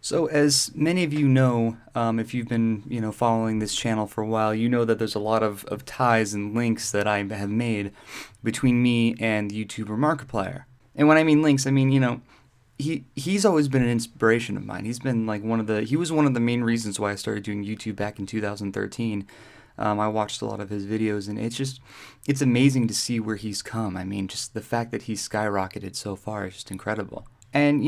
So, as many of you know, if you've been, following this channel for a while, you know that there's a lot of ties and links that I have made between me and the YouTuber Markiplier. And when I mean links, I mean, he's always been an inspiration of mine. He was one of the main reasons why I started doing YouTube back in 2013. I watched a lot of his videos, and it's amazing to see where he's come. I mean, just the fact that he's skyrocketed so far is just incredible. And,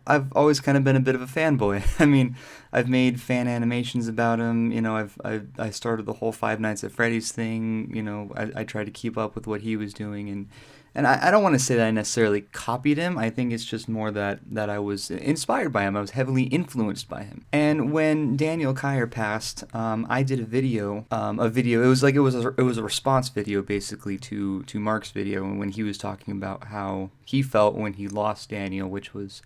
I've always kind of been a bit of a fanboy. I mean, I've made fan animations about him. I started the whole Five Nights at Freddy's thing. I tried to keep up with what he was doing. And I don't want to say that I necessarily copied him. I think it's just more that I was inspired by him. I was heavily influenced by him. And when Daniel Kyer passed, I did a video. It was a response video basically to Mark's video, and when he was talking about how he felt when he lost Daniel, which was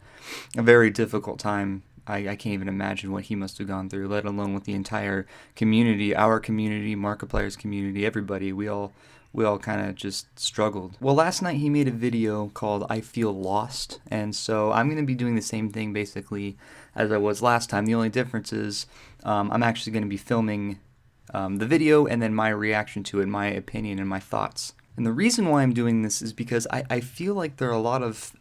a very difficult time. I can't even imagine what he must have gone through, let alone with the entire community, our community, Markiplier's community, everybody. We all kind of just struggled. Well, last night he made a video called I Feel Lost, and so I'm going to be doing the same thing basically as I was last time. The only difference is I'm actually going to be filming the video and then my reaction to it, my opinion and my thoughts. And the reason why I'm doing this is because I feel like there are a lot of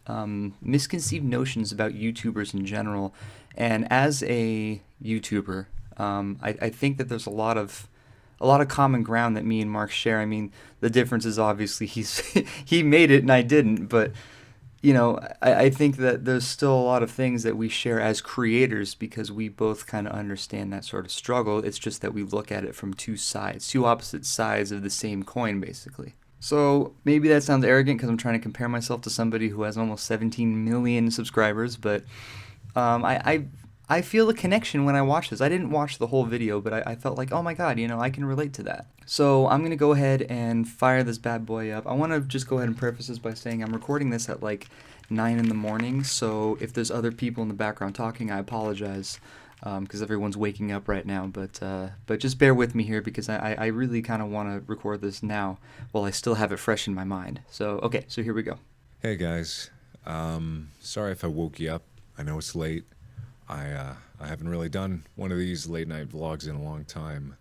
misconceived notions about YouTubers in general, and as a YouTuber, I think that there's a lot of common ground that me and Mark share. I mean, the difference is obviously he made it and I didn't, but I think that there's still a lot of things that we share as creators because we both kind of understand that sort of struggle. It's just that we look at it from two opposite sides of the same coin, basically. So maybe that sounds arrogant because I'm trying to compare myself to somebody who has almost 17 million subscribers, but I feel a connection when I watch this. I didn't watch the whole video, but I felt like, oh my god, I can relate to that. So I'm going to go ahead and fire this bad boy up. I want to just go ahead and preface this by saying I'm recording this at like 9 in the morning, so if there's other people in the background talking, I apologize, because everyone's waking up right now, but just bear with me here because I really kind of want to record this now while I still have it fresh in my mind. So, okay, so here we go. Hey guys, sorry if I woke you up. I know it's late. I haven't really done one of these late night vlogs in a long time.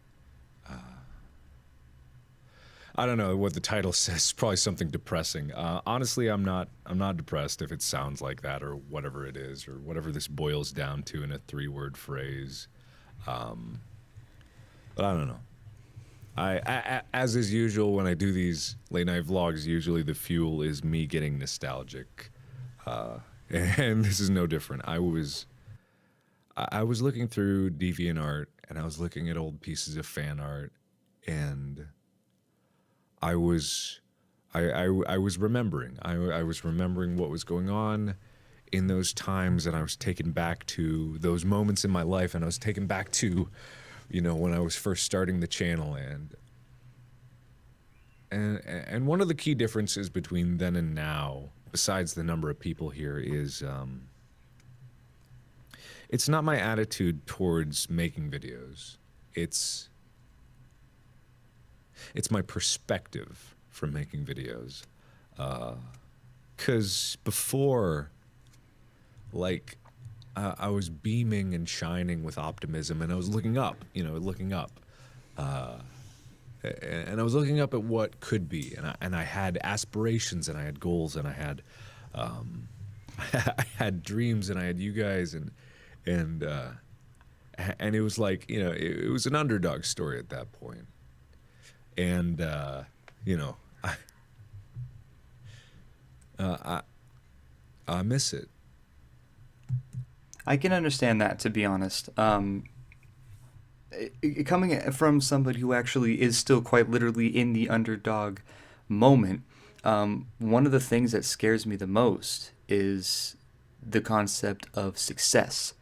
I don't know what the title says. It's probably something depressing. Honestly, I'm not depressed if it sounds like that or whatever it is or whatever this boils down to in a 3-word phrase. But I don't know. As is usual when I do these late night vlogs, usually the fuel is me getting nostalgic. And this is no different. I was looking through DeviantArt and I was looking at old pieces of fan art, and I was remembering. I was remembering what was going on in those times, and I was taken back to those moments in my life, and I was taken back to, when I was first starting the channel, and one of the key differences between then and now, besides the number of people here, is it's not my attitude towards making videos. It's my perspective from making videos. 'Cause before, I was beaming and shining with optimism, and I was looking up, and I was looking up at what could be, and I had aspirations, and I had goals, and I had I had dreams, and I had you guys, and it was like, it was an underdog story at that point. And, I miss it. I can understand that, to be honest. Coming from somebody who actually is still quite literally in the underdog moment, one of the things that scares me the most is the concept of success.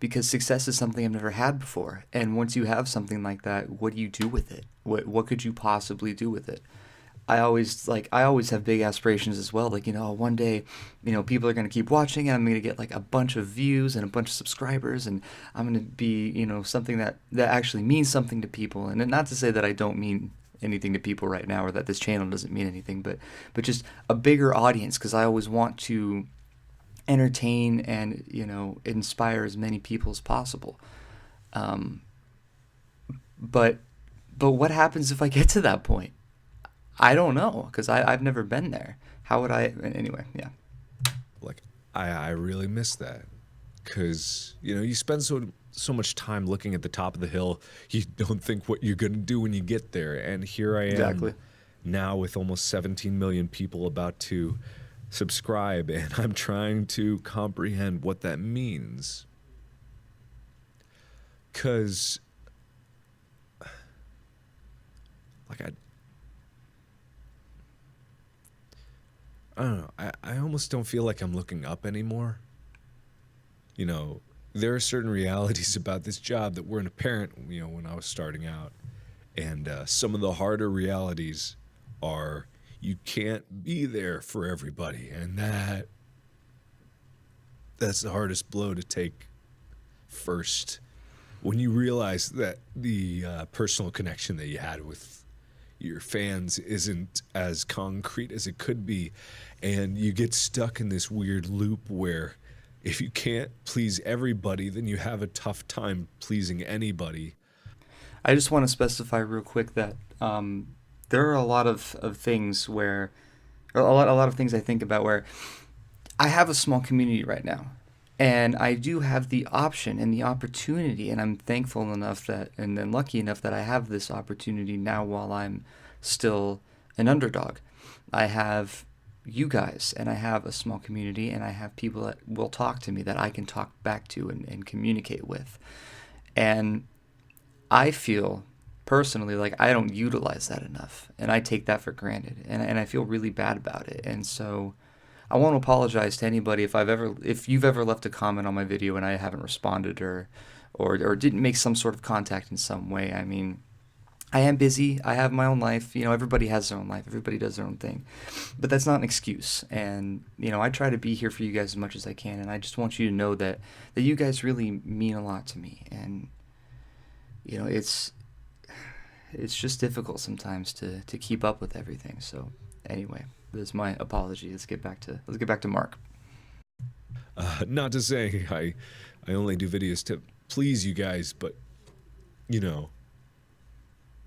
Because success is something I've never had before. And once you have something like that, what do you do with it? What could you possibly do with it? I always have big aspirations as well. One day, people are going to keep watching and I'm going to get like a bunch of views and a bunch of subscribers, and I'm going to be, something that actually means something to people. And not to say that I don't mean anything to people right now, or that this channel doesn't mean anything, but just a bigger audience, because I always want to entertain and, you know, inspire as many people as possible. Um, but but what happens if I get to that point? I don't know, because I've never been there. How would I? Anyway, yeah. Like, I really miss that. Because, you know, you spend so much time looking at the top of the hill, you don't think what you're going to do when you get there. And here I am Exactly. now with almost 17 million people about to subscribe, and I'm trying to comprehend what that means. Because, like, I don't know, I almost don't feel like I'm looking up anymore. You know, there are certain realities about this job that weren't apparent, you know, when I was starting out. And some of the harder realities are you can't be there for everybody. And that's the hardest blow to take first. When you realize that the personal connection that you had with your fans isn't as concrete as it could be, and you get stuck in this weird loop where if you can't please everybody, then you have a tough time pleasing anybody. I just want to specify real quick that there are a lot of things where, or a lot of things I think about where I have a small community right now, and I do have the option and the opportunity, and I'm thankful enough that, and then lucky enough that I have this opportunity now while I'm still an underdog. I have you guys, and I have a small community, and I have people that will talk to me that I can talk back to and communicate with. And I feel personally like I don't utilize that enough, and I take that for granted, and I feel really bad about it. And so I want to apologize to anybody if you've ever left a comment on my video and I haven't responded or didn't make some sort of contact in some way. I mean, I am busy. I have my own life. You know, everybody has their own life. Everybody does their own thing. But that's not an excuse. And, you know, I try to be here for you guys as much as I can. And I just want you to know that you guys really mean a lot to me. And, you know, it's just difficult sometimes to keep up with everything. So anyway, this is my apology. Let's get back to Mark. Not to say I only do videos to please you guys, but you know,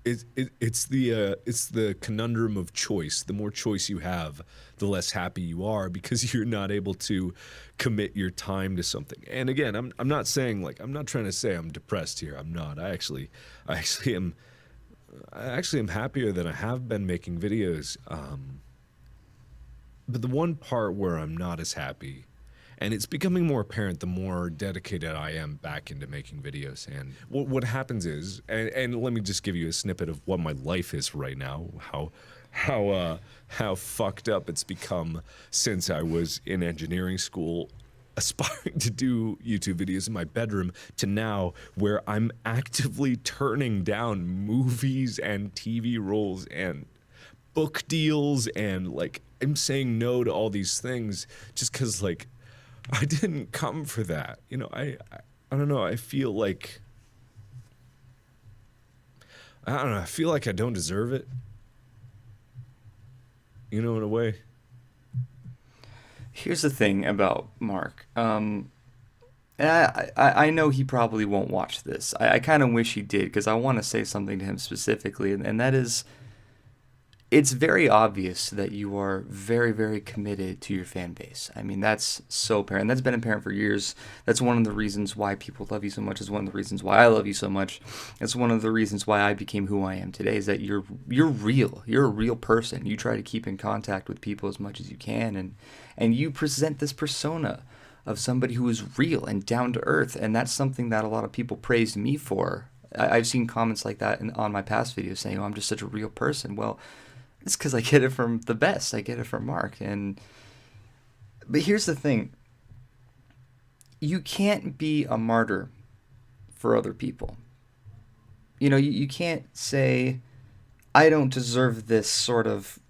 it's the conundrum of choice. The more choice you have, the less happy you are because you're not able to commit your time to something. And again, I'm not saying, like, I'm not trying to say I'm depressed here. I'm not. I actually am happier than I have been making videos. But the one part where I'm not as happy, and it's becoming more apparent the more dedicated I am back into making videos. And what happens is, and let me just give you a snippet of what my life is right now, how fucked up it's become since I was in engineering school, aspiring to do YouTube videos in my bedroom, to now where I'm actively turning down movies and TV roles and book deals, and like I'm saying no to all these things just because, like, I didn't come for that. You know, I don't know. I feel like I don't know. I feel like I don't deserve it. You know, in a way. Here's the thing about Mark. And I know he probably won't watch this. I kind of wish he did, because I want to say something to him specifically, and that is, it's very obvious that you are very, very committed to your fan base. I mean, that's so apparent. That's been apparent for years. That's one of the reasons why people love you so much. It's one of the reasons why I love you so much. It's one of the reasons why I became who I am today, is that you're real. You're a real person. You try to keep in contact with people as much as you can, and you present this persona of somebody who is real and down to earth, and that's something that a lot of people praised me for. I've seen comments like that on my past videos saying, "Oh, I'm just such a real person." Well, it's because I get it from the best. I get it from Mark. But here's the thing. You can't be a martyr for other people. You know, you can't say, I don't deserve this sort of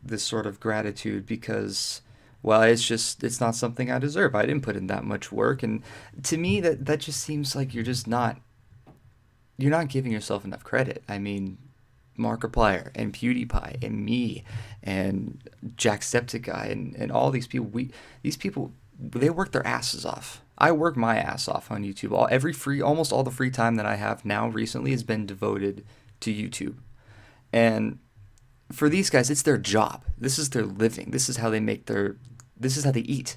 gratitude because, well, it's not something I deserve. I didn't put in that much work. And to me, that just seems like you're not giving yourself enough credit. I mean, Markiplier and PewDiePie and me and Jacksepticeye and all these people, they work their asses off. I work my ass off on YouTube. Almost all the free time that I have now recently has been devoted to YouTube. And for these guys, it's their job. This is their living. This is how they eat.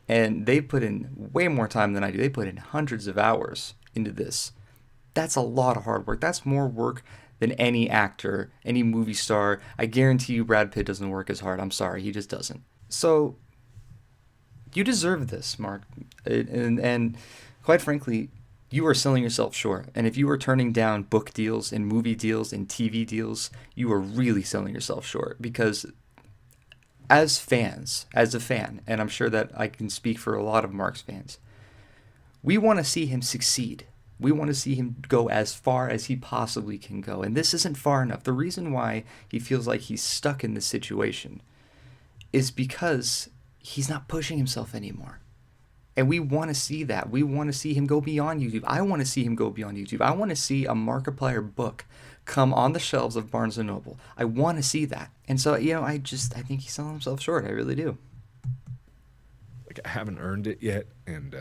And they put in way more time than I do. They put in hundreds of hours into this. That's a lot of hard work. That's more work than any actor, any movie star. I guarantee you Brad Pitt doesn't work as hard. I'm sorry, he just doesn't. So you deserve this, Mark. And quite frankly, you are selling yourself short. And if you are turning down book deals and movie deals and TV deals, you are really selling yourself short. Because as fans, as a fan, and I'm sure that I can speak for a lot of Mark's fans, we want to see him succeed. We want to see him go as far as he possibly can go. And this isn't far enough. The reason why he feels like he's stuck in this situation is because he's not pushing himself anymore. And we want to see that. We want to see him go beyond YouTube. I want to see him go beyond YouTube. I want to see a Markiplier book come on the shelves of Barnes & Noble. I want to see that. And so, I think he's selling himself short. I really do. Like, I haven't earned it yet, and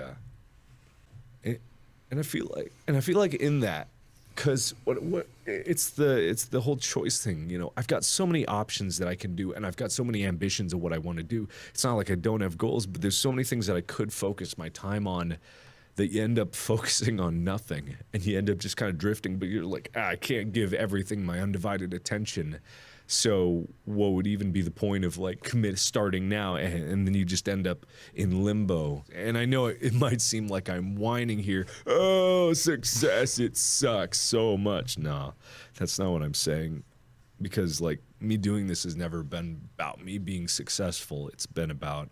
I feel like in that, because what it's the whole choice thing. I've got so many options that I can do, and I've got so many ambitions of what I want to do. It's not like I don't have goals, but there's so many things that I could focus my time on that you end up focusing on nothing, and you end up just kind of drifting. But you're like, I can't give everything my undivided attention. So what would even be the point of like starting now? And then you just end up in limbo. And I know it might seem like I'm whining here. Oh, success, it sucks so much. Nah, that's not what I'm saying. Because like me doing this has never been about me being successful. It's been about,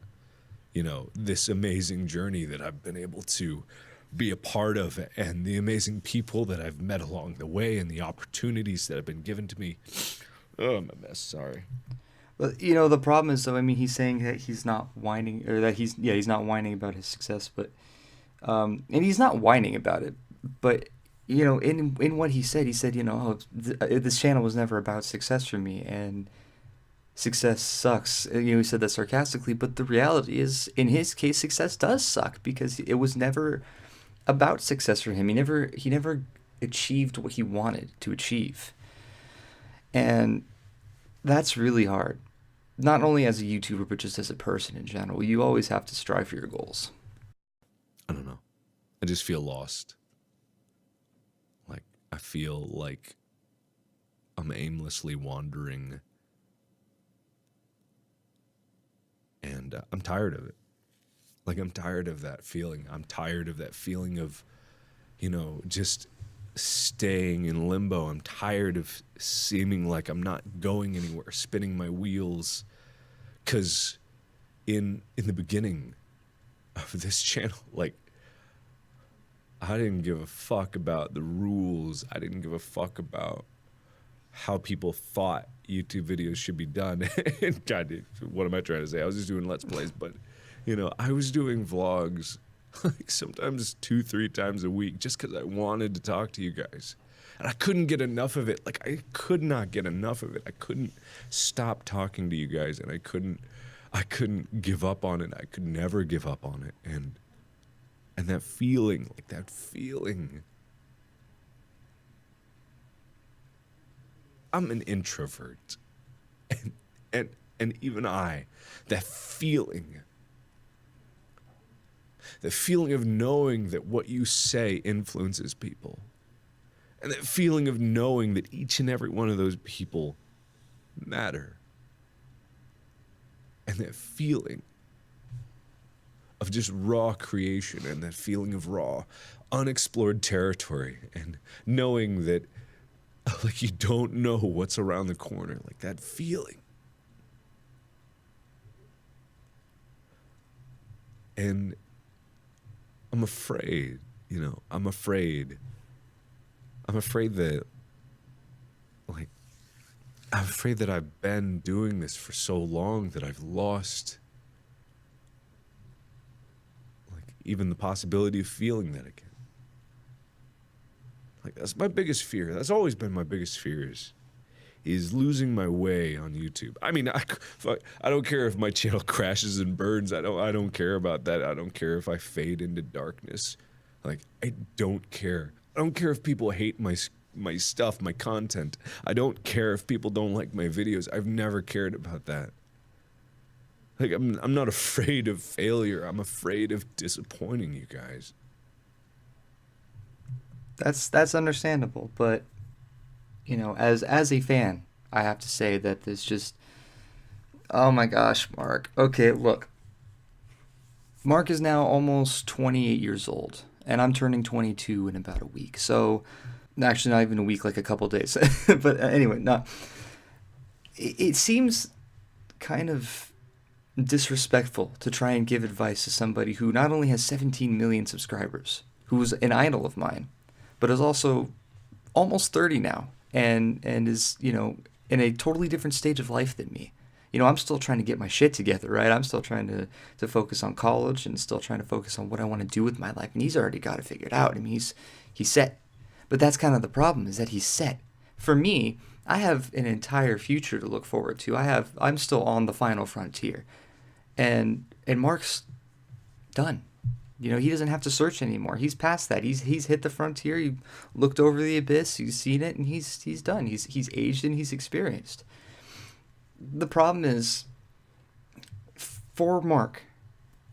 this amazing journey that I've been able to be a part of, and the amazing people that I've met along the way, and the opportunities that have been given to me. Oh, I'm a mess. Sorry. But the problem is, though, he's saying that he's not whining, or that he's not whining about his success, but and he's not whining about it. But in what he said, this channel was never about success for me, and success sucks. He said that sarcastically, but the reality is, in his case, success does suck because it was never about success for him. He never achieved what he wanted to achieve. And that's really hard. Not only as a YouTuber, but just as a person in general. You always have to strive for your goals. I don't know. I just feel lost. Like, I feel like I'm aimlessly wandering. And I'm tired of it. Like, I'm tired of that feeling. I'm tired of that feeling of, just staying in limbo. I'm tired of seeming like I'm not going anywhere, spinning my wheels. Because in the beginning of this channel, like, I didn't give a fuck about the rules. I didn't give a fuck about how people thought YouTube videos should be done. And God, what am I trying to say? I was just doing Let's Plays, but, I was doing vlogs like sometimes 2-3 times a week just because I wanted to talk to you guys. And I couldn't get enough of it. Like, I could not get enough of it. I couldn't stop talking to you guys, and I couldn't give up on it. I could never give up on it. And that feeling, I'm an introvert. And even that feeling of knowing that what you say influences people. And that feeling of knowing that each and every one of those people matter. And that feeling of just raw creation, and that feeling of raw, unexplored territory, and knowing that like you don't know what's around the corner, like that feeling. And I'm afraid, I'm afraid that, like, I'm afraid that I've been doing this for so long that I've lost, like, even the possibility of feeling that again. Like, that's my biggest fear. That's always been my biggest fear, is losing my way on YouTube. I mean, I don't care if my channel crashes and burns. I don't care about that. I don't care if I fade into darkness. Like, I don't care. I don't care if people hate my stuff, my content. I don't care if people don't like my videos. I've never cared about that. Like, I'm not afraid of failure. I'm afraid of disappointing you guys. That's understandable, but you know, as a fan, I have to say that this just, oh my gosh, Mark. Okay, look. Mark is now almost 28 years old, and I'm turning 22 in about a week. So, actually not even a week, like a couple days. But anyway, no. It seems kind of disrespectful to try and give advice to somebody who not only has 17 million subscribers, who's an idol of mine, but is also almost 30 now and is, you know, in a totally different stage of life than me. You know, I'm still trying to get my shit together, right? I'm still trying to focus on college and still trying to focus on what I want to do with my life. And he's already got it figured out. I mean, he's set. But that's kind of the problem, is that he's set. For me, I have an entire future to look forward to. I'm still on the final frontier. And Mark's done. You know, he doesn't have to search anymore. He's past that. He's hit the frontier. He looked over the abyss. He's seen it, and he's done. He's aged and he's experienced. The problem is, for Mark,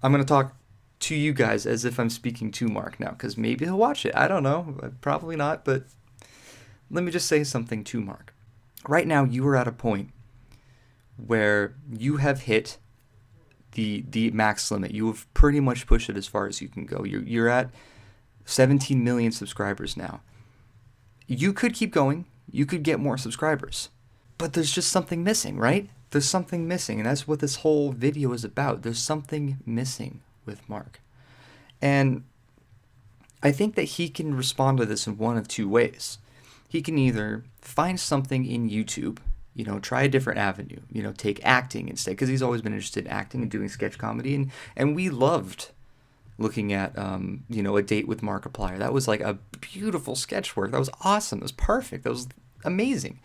I'm going to talk to you guys as if I'm speaking to Mark now, because maybe he'll watch it. I don't know. Probably not, but let me just say something to Mark. Right now, you are at a point where you have hit the max limit. You have pretty much pushed it as far as you can go. You're at 17 million subscribers now. You could keep going. You could get more subscribers. But there's just something missing, right? There's something missing, and that's what this whole video is about. There's something missing with Mark. And I think that he can respond to this in one of two ways. He can either find something in YouTube, you know, try a different avenue, you know, take acting instead, because he's always been interested in acting and doing sketch comedy, and we loved looking at, you know, A Date with Markiplier. That was like a beautiful sketch work. That was awesome. It was perfect. That was amazing.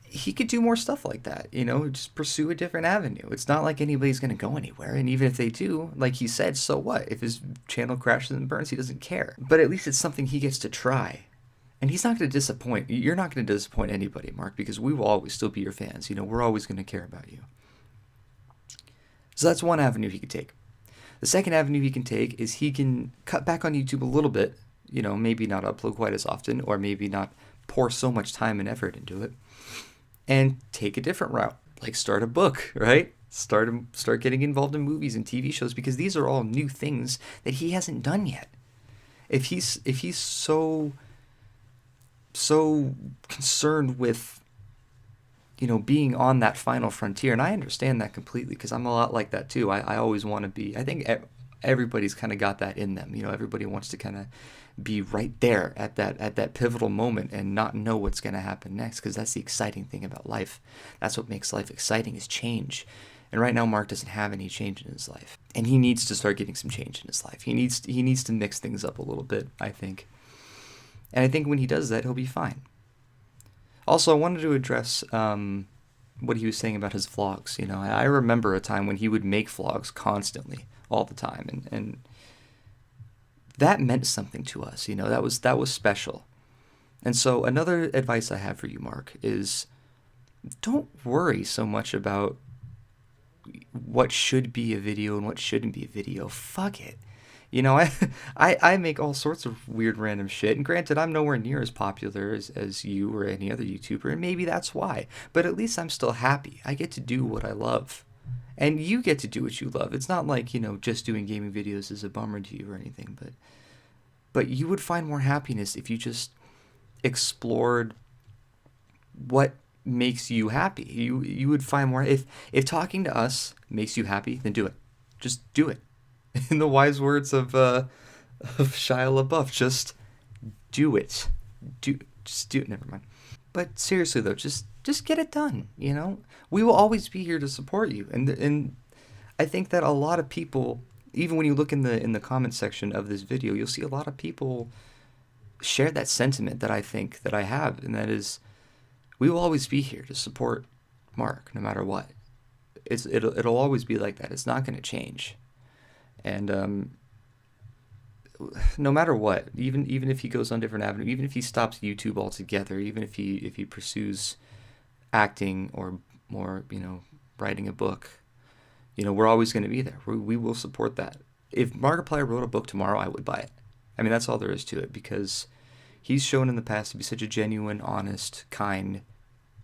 He could do more stuff like that, you know, just pursue a different avenue. It's not like anybody's going to go anywhere. And even if they do, like he said, so what? If his channel crashes and burns, he doesn't care. But at least it's something he gets to try. And he's not going to disappoint. You're not going to disappoint anybody, Mark, because we will always still be your fans. You know, we're always going to care about you. So that's one avenue he could take. The second avenue he can take is he can cut back on YouTube a little bit, you know, maybe not upload quite as often, or maybe not pour so much time and effort into it, and take a different route, like start a book, right? Start getting involved in movies and TV shows, because these are all new things that he hasn't done yet. If he's so concerned with, you know, being on that final frontier, and I understand that completely, because I'm a lot like that too. I always want to be. I think everybody's kind of got that in them. You know, everybody wants to kind of be right there at that pivotal moment and not know what's going to happen next, because that's the exciting thing about life. That's what makes life exciting, is change. And right now Mark doesn't have any change in his life, and he needs to start getting some change in his life. He needs to mix things up a little bit, I think. And I think when he does that, he'll be fine. Also, I wanted to address what he was saying about his vlogs. You know, I remember a time when he would make vlogs constantly, all the time, and that meant something to us. You know, that was special. And so another advice I have for you, Mark, is don't worry so much about what should be a video and what shouldn't be a video. Fuck it. You know, I make all sorts of weird random shit, and granted, I'm nowhere near as popular as you or any other YouTuber, and maybe that's why. But at least I'm still happy. I get to do what I love. And you get to do what you love. It's not like, you know, just doing gaming videos is a bummer to you or anything, but you would find more happiness if you just explored what makes you happy. You would find more. If talking to us makes you happy, then do it. Just do it. In the wise words of Shia LaBeouf, just do it. Just do it. Never mind. But seriously though, just get it done. You know, we will always be here to support you. And I think that a lot of people, even when you look in the comment section of this video, you'll see a lot of people share that sentiment that I think that I have, and that is, we will always be here to support Mark no matter what. It'll always be like that. It's not going to change. And no matter what, even if he goes on different avenues, even if he stops YouTube altogether, even if he pursues acting or more, writing a book, we're always going to be there. We will support that. If Markiplier wrote a book tomorrow, I would buy it. I mean, that's all there is to it, because he's shown in the past to be such a genuine, honest, kind,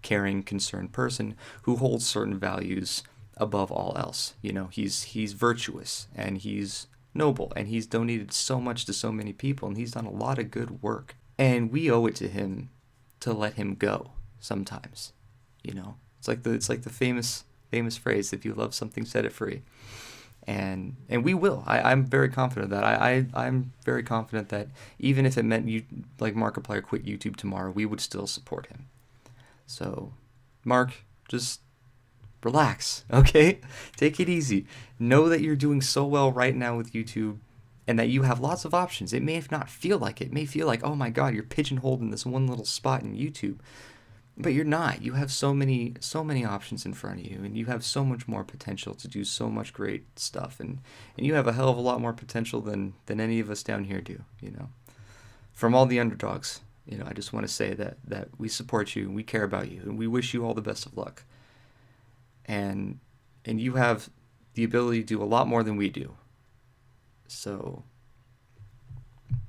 caring, concerned person who holds certain values above all else. He's virtuous, and he's noble, and he's donated so much to so many people, and he's done a lot of good work. And we owe it to him to let him go sometimes. It's like the famous phrase, if you love something, set it free. And we will. I'm very confident of that. I'm very confident that even if it meant Markiplier quit YouTube tomorrow, we would still support him. So, Mark, just relax, okay? Take it easy. Know that you're doing so well right now with YouTube, and that you have lots of options. It may not feel like it. It may feel like, oh my God, you're pigeonholed in this one little spot in YouTube. But you're not. You have so many options in front of you, and you have so much more potential to do so much great stuff, and you have a hell of a lot more potential than any of us down here do. From all the underdogs, I just want to say that we support you, and we care about you, and we wish you all the best of luck. And you have the ability to do a lot more than we do. So,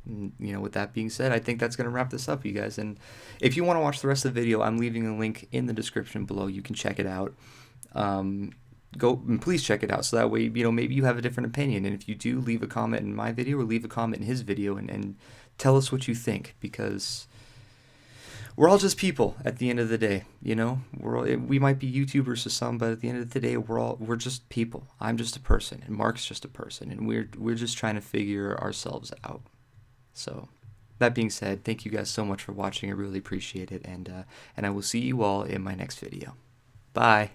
with that being said, I think that's going to wrap this up, you guys. And if you want to watch the rest of the video, I'm leaving a link in the description below. You can check it out. Go and please check it out, so that way, maybe you have a different opinion. And if you do, leave a comment in my video or leave a comment in his video, and tell us what you think, because we're all just people at the end of the day. We might be YouTubers to some, but at the end of the day, we're just people. I'm just a person, and Mark's just a person, and we're just trying to figure ourselves out. So, that being said, thank you guys so much for watching. I really appreciate it, and I will see you all in my next video. Bye.